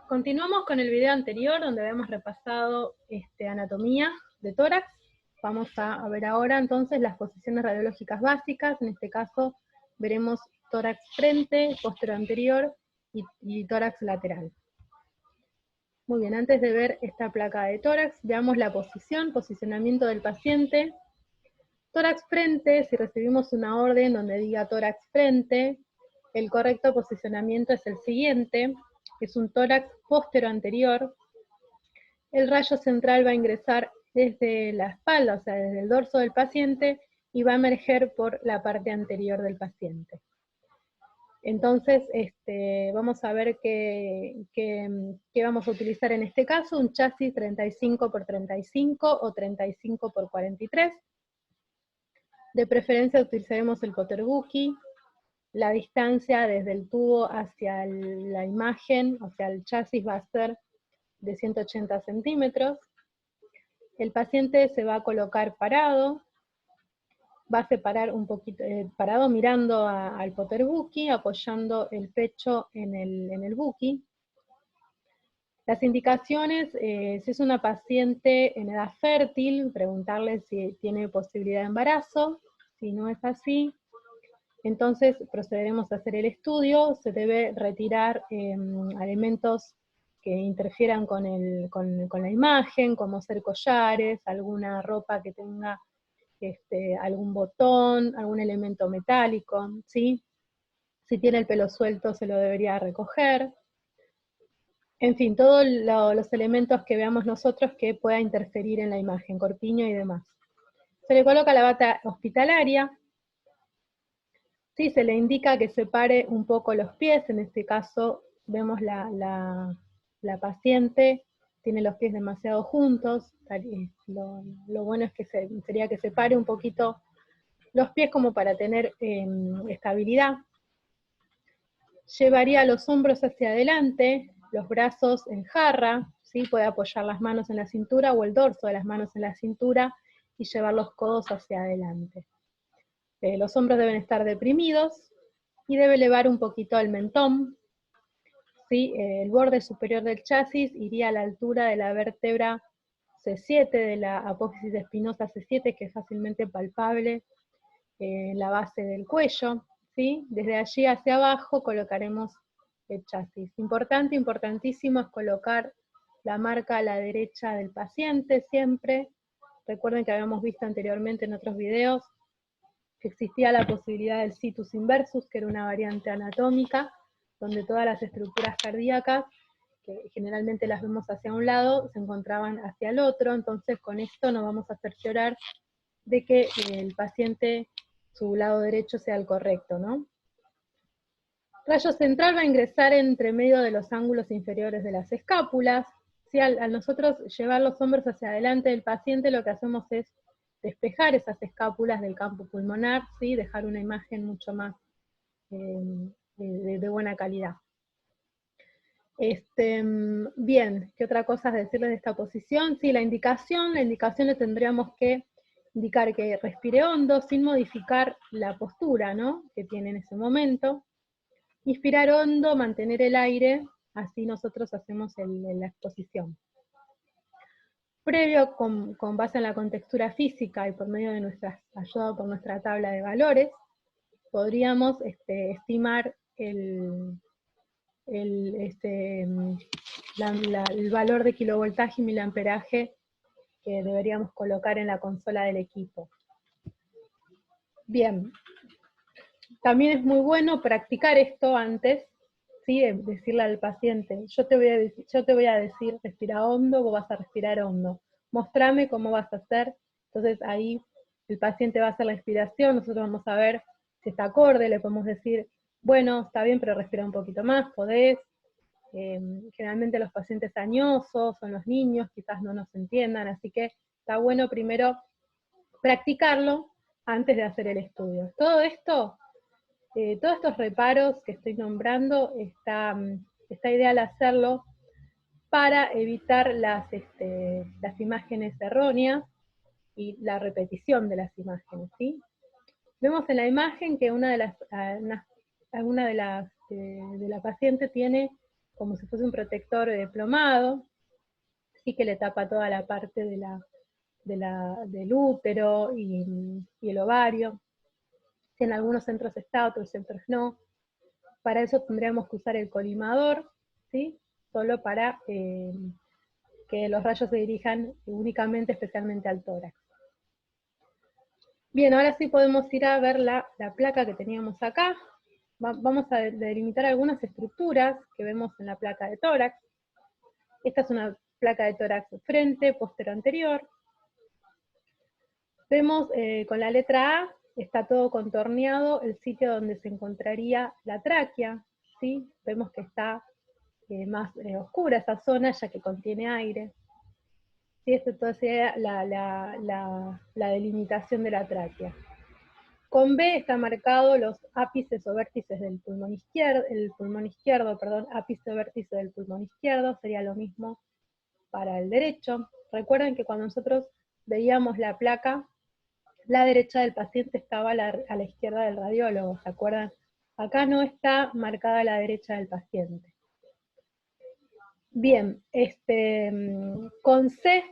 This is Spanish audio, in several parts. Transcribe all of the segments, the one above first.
Continuamos con el video anterior donde habíamos repasado anatomía de tórax. Vamos a ver ahora entonces las posiciones radiológicas básicas. En este caso veremos tórax frente, póstero anterior y tórax lateral. Muy bien, antes de ver esta placa de tórax, veamos la posicionamiento del paciente. Tórax frente, si recibimos una orden donde diga tórax frente, el correcto posicionamiento es el siguiente, es un tórax póstero anterior. El rayo central va a ingresar desde la espalda, o sea, desde el dorso del paciente, y va a emerger por la parte anterior del paciente. Entonces, vamos a ver qué vamos a utilizar en este caso, un chasis 35 por 35 o 35 por 43. De preferencia utilizaremos el Potterbuki. La distancia desde el tubo hacia la imagen, o sea, el chasis va a ser de 180 centímetros. El paciente se va a colocar parado, va a separar un poquito, parado mirando al Potterbuki, apoyando el pecho en el buki. Las indicaciones, si es una paciente en edad fértil, preguntarle si tiene posibilidad de embarazo. Si no es así, entonces procederemos a hacer el estudio. Se debe retirar elementos que interfieran con la imagen, como ser collares, alguna ropa que tenga algún botón, algún elemento metálico, ¿sí? Si tiene el pelo suelto se lo debería recoger. En fin, todos los elementos que veamos nosotros que pueda interferir en la imagen, corpiño y demás. Se le coloca la bata hospitalaria. Sí, se le indica que separe un poco los pies. En este caso vemos la paciente tiene los pies demasiado juntos. Lo bueno es que sería que separe un poquito los pies como para tener estabilidad. Llevaría los hombros hacia adelante, los brazos en jarra, ¿sí? Puede apoyar las manos en la cintura o el dorso de las manos en la cintura y llevar los codos hacia adelante. Los hombros deben estar deprimidos y debe elevar un poquito el mentón. ¿Sí? El borde superior del chasis iría a la altura de la vértebra C7, de la apófisis espinosa C7, que es fácilmente palpable en la base del cuello. ¿Sí? Desde allí hacia abajo colocaremos el chasis. Importante, importantísimo es colocar la marca a la derecha del paciente siempre. Recuerden que habíamos visto anteriormente en otros videos que existía la posibilidad del situs inversus, que era una variante anatómica, donde todas las estructuras cardíacas, que generalmente las vemos hacia un lado, se encontraban hacia el otro. Entonces con esto nos vamos a cerciorar de que el paciente, su lado derecho sea el correcto, ¿no? Rayo central va a ingresar entre medio de los ángulos inferiores de las escápulas. ¿Sí? Al nosotros llevar los hombros hacia adelante del paciente, lo que hacemos es despejar esas escápulas del campo pulmonar, ¿sí? Dejar una imagen mucho más de buena calidad. Bien, ¿qué otra cosa es decirles de esta posición? Sí, la indicación le tendríamos que indicar que respire hondo sin modificar la postura, ¿no? Que tiene en ese momento. Inspirar hondo, mantener el aire, así nosotros hacemos la exposición. Previo, con base en la contextura física y por medio de ayuda por nuestra tabla de valores, podríamos estimar el valor de kilovoltaje y miliamperaje que deberíamos colocar en la consola del equipo. Bien, también es muy bueno practicar esto antes, ¿sí? Decirle al paciente, yo te voy a decir respira hondo, vos vas a respirar hondo, mostrame cómo vas a hacer. Entonces ahí el paciente va a hacer la inspiración, nosotros vamos a ver si está acorde, le podemos decir, bueno, está bien, pero respira un poquito más, podés. Generalmente los pacientes añosos son los niños, quizás no nos entiendan, así que está bueno primero practicarlo antes de hacer el estudio. Todo esto, todos estos reparos que estoy nombrando, está ideal hacerlo para evitar las imágenes erróneas y la repetición de las imágenes, ¿sí? Vemos en la imagen que una de las pacientes tiene como si fuese un protector plomado, sí, que le tapa toda la parte del útero y el ovario. En algunos centros está, otros centros no. Para eso tendríamos que usar el colimador, ¿sí? Solo para que los rayos se dirijan únicamente, especialmente al tórax. Bien, ahora sí podemos ir a ver la placa que teníamos acá. Vamos a delimitar algunas estructuras que vemos en la placa de tórax. Esta es una placa de tórax frente, postero anterior. Vemos con la letra A, está todo contorneado el sitio donde se encontraría la tráquea, ¿sí? Vemos que está más oscura esa zona, ya que contiene aire. ¿Sí? Esto sería la delimitación de la tráquea. Con B está marcado los ápices o vértices del pulmón izquierdo, ápice o vértice del pulmón izquierdo, sería lo mismo para el derecho. Recuerden que cuando nosotros veíamos la placa, la derecha del paciente estaba a la izquierda del radiólogo, ¿se acuerdan? Acá no está marcada la derecha del paciente. Bien, con C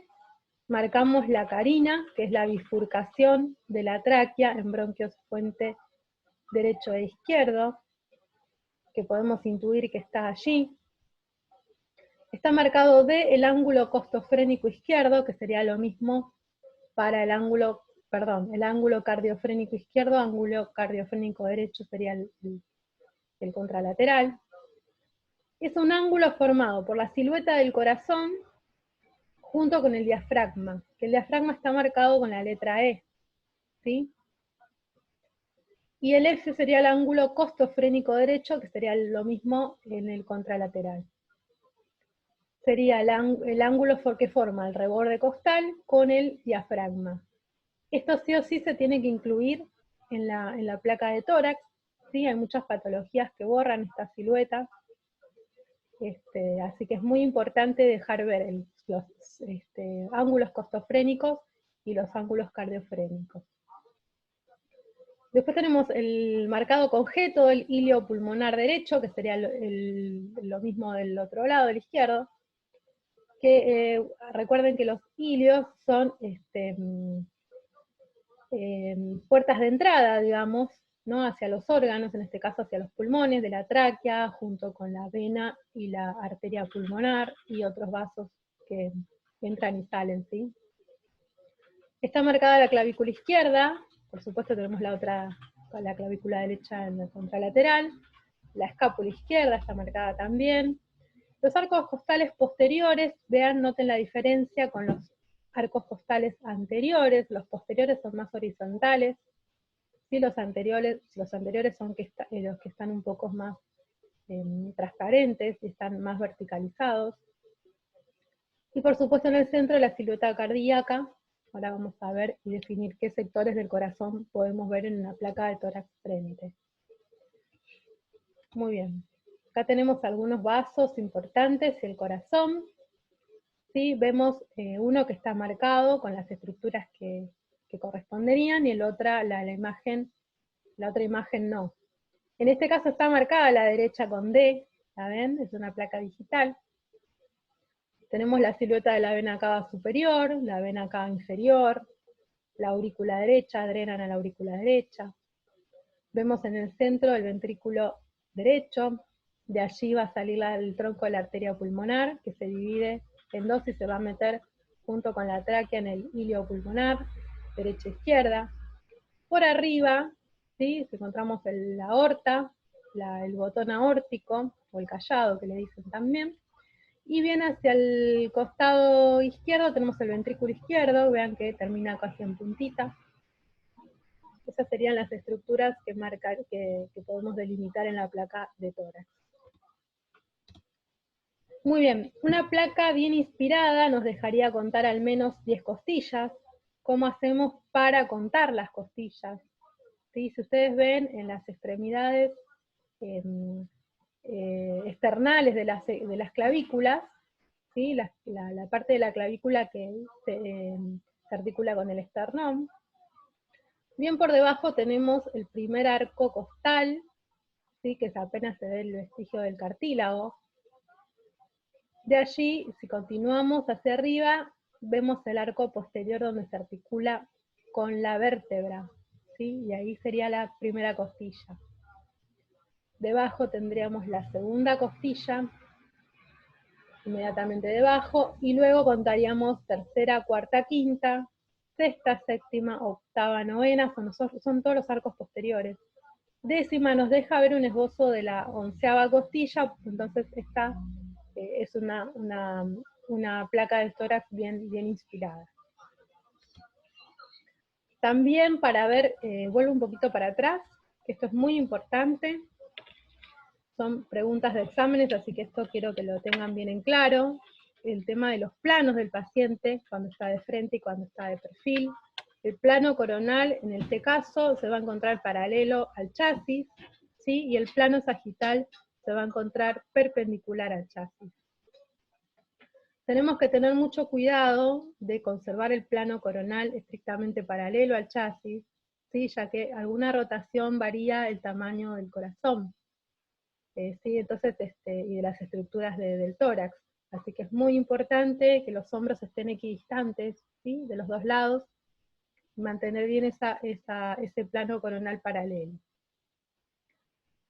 marcamos la carina, que es la bifurcación de la tráquea en bronquios puente derecho e izquierdo, que podemos intuir que está allí. Está marcado D el ángulo costofrénico izquierdo, que sería lo mismo para el ángulo cardiofrénico izquierdo, ángulo cardiofrénico derecho sería el contralateral. Es un ángulo formado por la silueta del corazón junto con el diafragma, que el diafragma está marcado con la letra E, ¿sí? Y el F sería el ángulo costofrénico derecho, que sería lo mismo en el contralateral. Sería el ángulo que forma el reborde costal con el diafragma. Esto sí o sí se tiene que incluir en la placa de tórax, ¿sí? Hay muchas patologías que borran esta silueta, así que es muy importante dejar ver los ángulos costofrénicos y los ángulos cardiofrénicos. Después tenemos el marcado con G, todo el ilio pulmonar derecho, que sería lo mismo del otro lado, del izquierdo, que recuerden que los ilios son puertas de entrada, digamos, ¿no? Hacia los órganos, en este caso hacia los pulmones, de la tráquea, junto con la vena y la arteria pulmonar y otros vasos que entran y salen, ¿sí? Está marcada la clavícula izquierda, por supuesto tenemos la clavícula derecha en la contralateral, la escápula izquierda está marcada también. Los arcos costales posteriores, vean, noten la diferencia con los arcos costales anteriores, los posteriores son más horizontales, ¿sí? Los anteriores son los que están un poco más transparentes y están más verticalizados. Y por supuesto en el centro la silueta cardíaca. Ahora vamos a ver y definir qué sectores del corazón podemos ver en una placa de tórax frente. Muy bien. Acá tenemos algunos vasos importantes, el corazón. ¿Sí? Vemos uno que está marcado con las estructuras que corresponderían y la otra imagen no. En este caso está marcada la derecha con D, ¿la ven? Es una placa digital. Tenemos la silueta de la vena cava superior, la vena cava inferior, la aurícula derecha, drenan a la aurícula derecha. Vemos en el centro el ventrículo derecho, de allí va a salir el tronco de la arteria pulmonar, que se divide en dos y se va a meter junto con la tráquea en el ilio pulmonar, derecha e izquierda. Por arriba, ¿sí? Encontramos la aorta, el botón aórtico, o el callado que le dicen también. Y bien hacia el costado izquierdo tenemos el ventrículo izquierdo, vean que termina casi en puntita. Esas serían las estructuras que podemos delimitar en la placa de tórax. Muy bien, una placa bien inspirada nos dejaría contar al menos 10 costillas. ¿Cómo hacemos para contar las costillas? ¿Sí? Si ustedes ven en las extremidades externales de las clavículas, ¿sí? la parte de la clavícula que se articula con el esternón. Bien por debajo tenemos el primer arco costal, ¿sí? Que apenas se ve el vestigio del cartílago. De allí, si continuamos hacia arriba, vemos el arco posterior donde se articula con la vértebra, ¿sí? Y ahí sería la primera costilla. Debajo tendríamos la segunda costilla, inmediatamente debajo, y luego contaríamos tercera, cuarta, quinta, sexta, séptima, octava, novena, son todos los arcos posteriores. Décima nos deja ver un esbozo de la 11ª costilla, entonces esta es una placa de tórax bien inspirada. También para ver, vuelvo un poquito para atrás, que esto es muy importante, son preguntas de exámenes, así que esto quiero que lo tengan bien en claro. El tema de los planos del paciente, cuando está de frente y cuando está de perfil. El plano coronal, en este caso, se va a encontrar paralelo al chasis, ¿sí? Y el plano sagital se va a encontrar perpendicular al chasis. Tenemos que tener mucho cuidado de conservar el plano coronal estrictamente paralelo al chasis, ¿sí? Ya que alguna rotación varía el tamaño del corazón. ¿Sí? Entonces, y de las estructuras del tórax. Así que es muy importante que los hombros estén equidistantes, ¿sí? De los dos lados, y mantener bien ese plano coronal paralelo.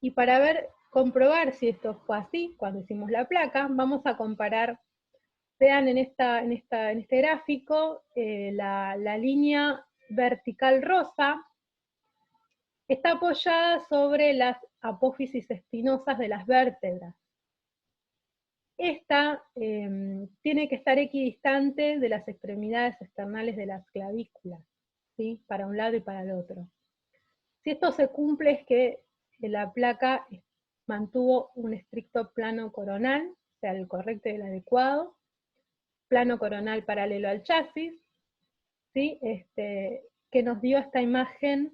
Y para comprobar si esto fue así, cuando hicimos la placa, vamos a comparar, vean en este gráfico, la línea vertical rosa está apoyada sobre las apófisis espinosas de las vértebras. Esta tiene que estar equidistante de las extremidades externales de las clavículas, ¿sí? Para un lado y para el otro. Si esto se cumple es que la placa mantuvo un estricto plano coronal, o sea, el correcto y el adecuado, plano coronal paralelo al chasis, ¿sí? Que nos dio esta imagen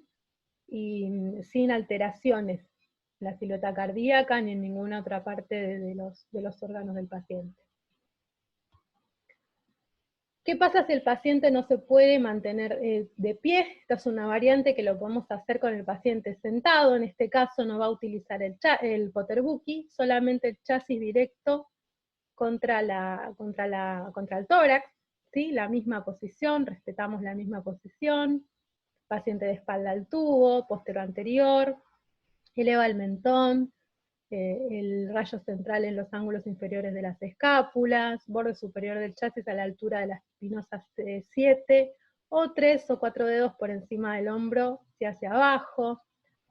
y sin alteraciones en la silueta cardíaca ni en ninguna otra parte de los órganos del paciente. ¿Qué pasa si el paciente no se puede mantener de pie? Esta es una variante que lo podemos hacer con el paciente sentado. En este caso no va a utilizar el Potterbuki, solamente el chasis directo contra el tórax, ¿sí? La misma posición, respetamos la misma posición. Paciente de espalda al tubo, postero anterior, eleva el mentón, el rayo central en los ángulos inferiores de las escápulas, borde superior del chasis a la altura de las espinosas 7, o 3 o 4 dedos por encima del hombro, hacia abajo.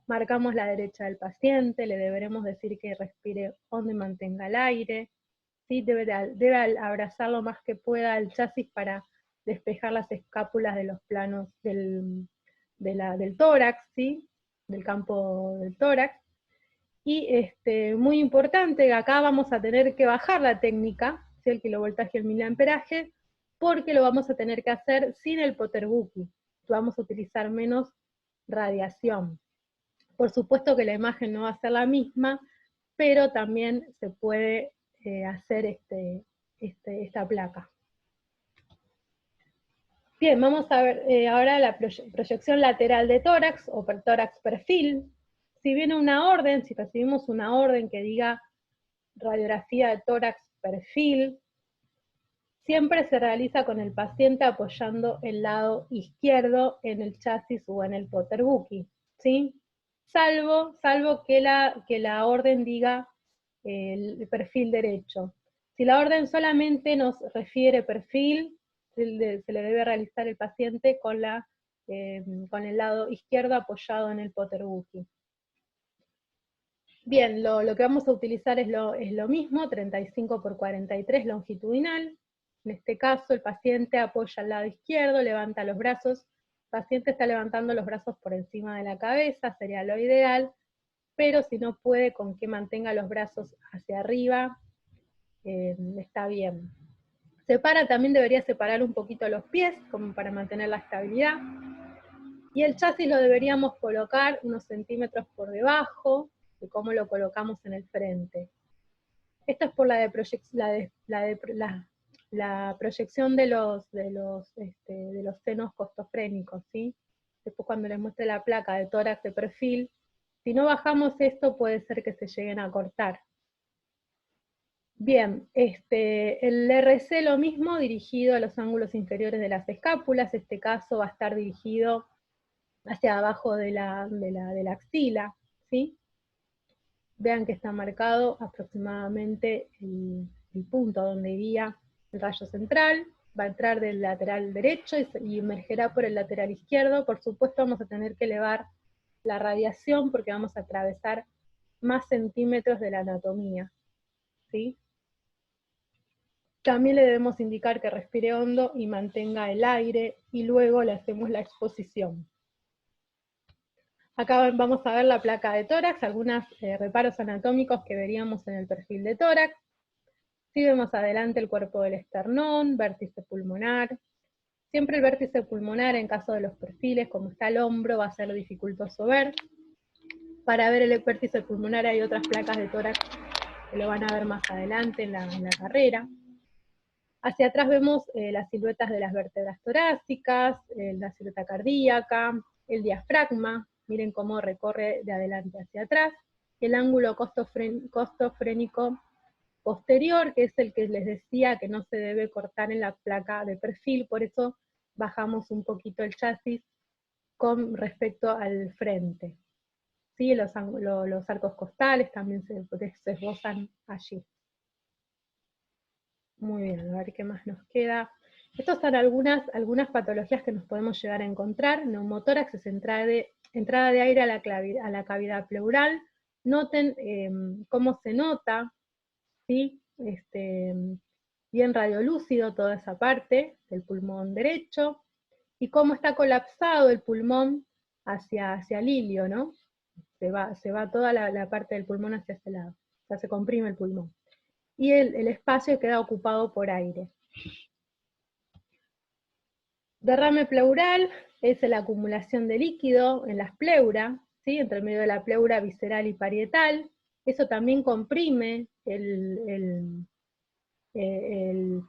Marcamos la derecha del paciente, le deberemos decir que respire hondo y mantenga el aire. ¿Sí? Debe abrazar lo más que pueda el chasis para despejar las escápulas de los planos del tórax, ¿sí? Del campo del tórax. Y muy importante, acá vamos a tener que bajar la técnica, ¿sí? El kilovoltaje y el miliamperaje, porque lo vamos a tener que hacer sin el Potterbuki. Vamos a utilizar menos radiación. Por supuesto que la imagen no va a ser la misma, pero también se puede hacer esta placa. Bien, vamos a ver ahora la proyección lateral de tórax o tórax perfil. Si viene una orden, si recibimos una orden que diga radiografía de tórax perfil, siempre se realiza con el paciente apoyando el lado izquierdo en el chasis o en el Potterbuki, ¿sí? Salvo que la orden diga el perfil derecho. Si la orden solamente nos refiere perfil, se le debe realizar el paciente con el lado izquierdo apoyado en el Potterbuki. Bien, lo que vamos a utilizar es lo mismo, 35 por 43 longitudinal. En este caso el paciente apoya al lado izquierdo, levanta los brazos, el paciente está levantando los brazos por encima de la cabeza, sería lo ideal, pero si no puede con que mantenga los brazos hacia arriba, está bien. También debería separar un poquito los pies, como para mantener la estabilidad. Y el chasis lo deberíamos colocar unos centímetros por debajo de cómo lo colocamos en el frente. Esto es por la proyección de los senos costofrénicos, ¿sí? Después cuando les muestre la placa de tórax de perfil, si no bajamos esto puede ser que se lleguen a cortar. Bien, el RC lo mismo, dirigido a los ángulos inferiores de las escápulas. Este caso va a estar dirigido hacia abajo de la axila, ¿sí? Vean que está marcado aproximadamente el punto donde iría el rayo central. Va a entrar del lateral derecho y emergerá por el lateral izquierdo. Por supuesto vamos a tener que elevar la radiación porque vamos a atravesar más centímetros de la anatomía, ¿sí? También le debemos indicar que respire hondo y mantenga el aire, y luego le hacemos la exposición. Acá vamos a ver la placa de tórax, algunos reparos anatómicos que veríamos en el perfil de tórax. Si vemos adelante el cuerpo del esternón, vértice pulmonar. Siempre el vértice pulmonar, en caso de los perfiles, como está el hombro, va a ser dificultoso ver. Para ver el vértice pulmonar hay otras placas de tórax que lo van a ver más adelante en la carrera. Hacia atrás vemos las siluetas de las vértebras torácicas, la silueta cardíaca, el diafragma, miren cómo recorre de adelante hacia atrás, el ángulo costofrénico posterior, que es el que les decía que no se debe cortar en la placa de perfil, por eso bajamos un poquito el chasis con respecto al frente. ¿Sí? Los arcos costales también se esbozan allí. Muy bien, a ver qué más nos queda. Estas son algunas patologías que nos podemos llegar a encontrar. Neumotórax es entrada de aire a la cavidad pleural. Noten cómo se nota, ¿sí? Bien radiolúcido toda esa parte del pulmón derecho, y cómo está colapsado el pulmón hacia el ilio, ¿no? Se va toda la parte del pulmón hacia ese lado, o sea, se comprime el pulmón. Y el espacio queda ocupado por aire. Derrame pleural es la acumulación de líquido en las pleuras, ¿sí? Entre medio de la pleura visceral y parietal. Eso también comprime el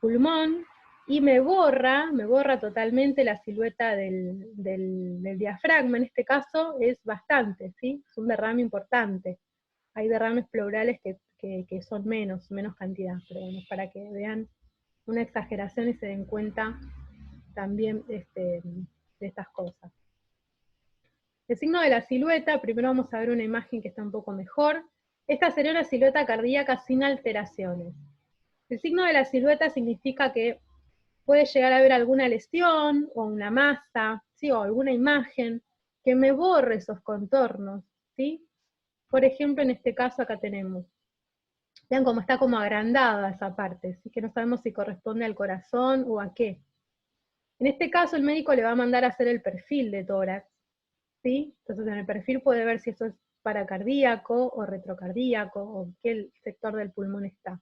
pulmón y me borra totalmente la silueta del diafragma. En este caso es bastante, ¿sí? Es un derrame importante. Hay derrames pleurales que son menos cantidad, pero bueno, para que vean una exageración y se den cuenta también de estas cosas. El signo de la silueta, primero vamos a ver una imagen que está un poco mejor. Esta sería una silueta cardíaca sin alteraciones. El signo de la silueta significa que puede llegar a haber alguna lesión o una masa, ¿sí? O alguna imagen que me borre esos contornos, ¿sí? Por ejemplo, en este caso acá tenemos, vean cómo está como agrandada esa parte, ¿sí? Que no sabemos si corresponde al corazón o a qué. En este caso el médico le va a mandar a hacer el perfil de tórax, ¿sí? Entonces en el perfil puede ver si eso es paracardíaco o retrocardíaco, o qué sector del pulmón está.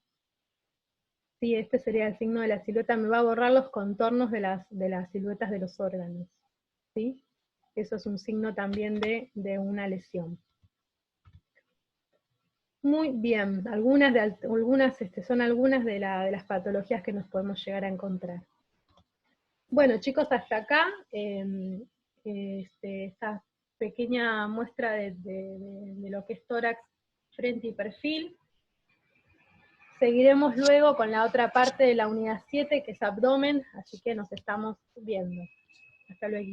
Sí, este sería el signo de la silueta, me va a borrar los contornos de las siluetas de los órganos, ¿sí? Eso es un signo también de una lesión. Muy bien, son algunas de las patologías que nos podemos llegar a encontrar. Bueno, chicos, hasta acá esta pequeña muestra de lo que es tórax, frente y perfil. Seguiremos luego con la otra parte de la unidad 7, que es abdomen, así que nos estamos viendo. Hasta luego.